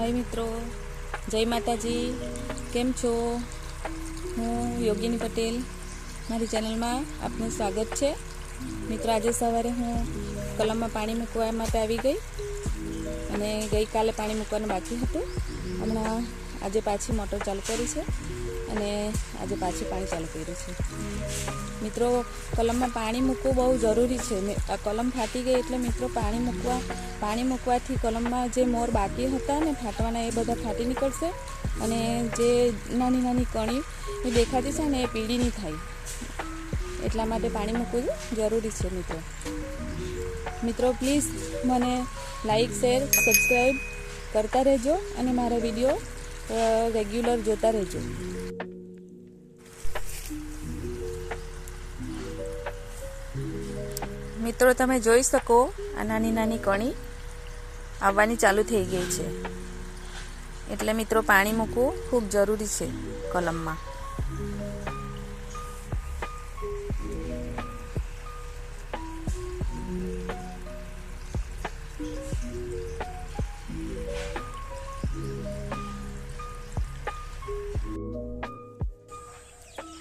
हाय मित्रों, जय माताजी। केम छो? हूँ योगिनी पटेल। मारी चेनल में आपनु स्वागत है। मित्रों, आज सवारे हूँ कलम में पानी मूकवा माटे आवी गई अने गई काले पानी मूकवानुं बाकी हतुं। हमणां आजे पाછી मोटर चालू करी छे अने आजे पाछी पाणी चालू कर्युं छे। मित्रों, कलम में पाणी मूकवुं बहु जरूरी है। आ कलम फाटी गई एटले मित्रों पाणी मूकवाथी कलम में जे मोर बाकी हता ने फाटवाना ए बधा फाटी निकळशे अने जे नानी नानी कणी ए देखाती छे ने ए पीળી नहीं थाय। एटला माटे पाणी मूकवुं जरूरी है। मित्रों प्लीज मने लाइक शेर सब्सक्राइब करता रहेजो अने मारा विडियो रेग्युलर जोता रहेजो। मित्रों तमे जोई सको आ नानी नानी कणी आववानी चालू थई गई छे एटले मित्रों पाणी मूकवुं खूब जरूरी छे कलम में।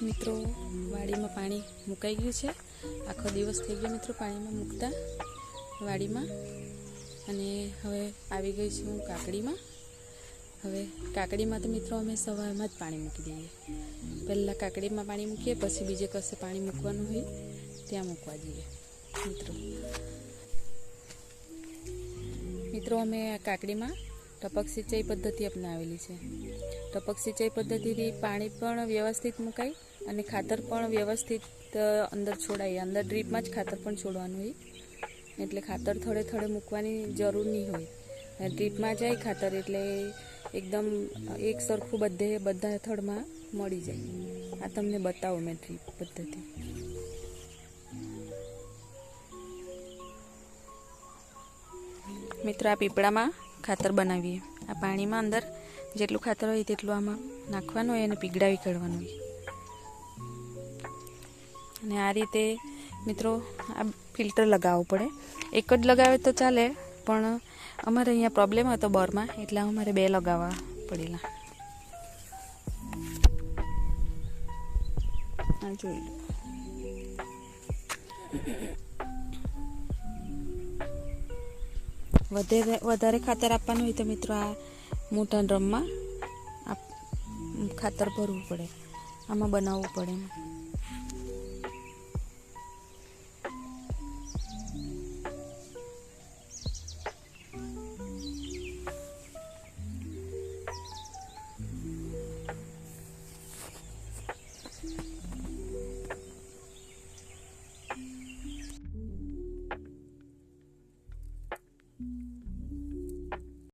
मित्रों वाड़ी में पानी मुकाई गयुं छे। आखो दिवस थई गयो मित्रों पानी में मूकता वाड़ी में। अने हवे आवी गई छुं काकड़ी में। हवे काकड़ी में तो मित्रों अमे सवार में ज पाणी मूकी दीए। पहला काकड़ी में पाणी मूकीए पछी बीजे कसे पाणी मूकवानुं होय त्यां मूकवा दीए। मित्रों अमे आ काकड़ी में टपक सिंचाई पद्धति अपनावेली छे। टपक सिंचाई पद्धति थी पाणी पण व्यवस्थित मुकाय अने खातर पण व्यवस्थित अंदर छोड़ाय। अंदर ड्रीप में ज खातर पण छोड़वानुं होय एटले खातर थोड़े थोड़े मूकवानी जरूर नहीं होय। ड्रीप में जाय खातर एटले एकदम एक सरखुं बधा थड़ में मळी जाय। आ तमने बतावो मैं ड्रीप पद्धति। मित्रों आ पीपड़ा में खातर बनावीए। आ पाणी में अंदर जेटलुं खातर होय तेटलुं आमां नाखवानुं होय अने पीगळावी काढवानुं होय। अने आ रीते मित्रों आ फिल्टर लगाववुं पड़े। एक ज लगावे तो चाले पण अमारे अहींया प्रॉब्लेम हतो बोरमां एटले अमारे बे लगाववा पड़ेला। आ जोई लो। વધારે ખાતર આપવાનું હોય તો મિત્રો આ મોટા ડ્રમમાં ખાતર ભરવું પડે, આમાં બનાવવું પડે।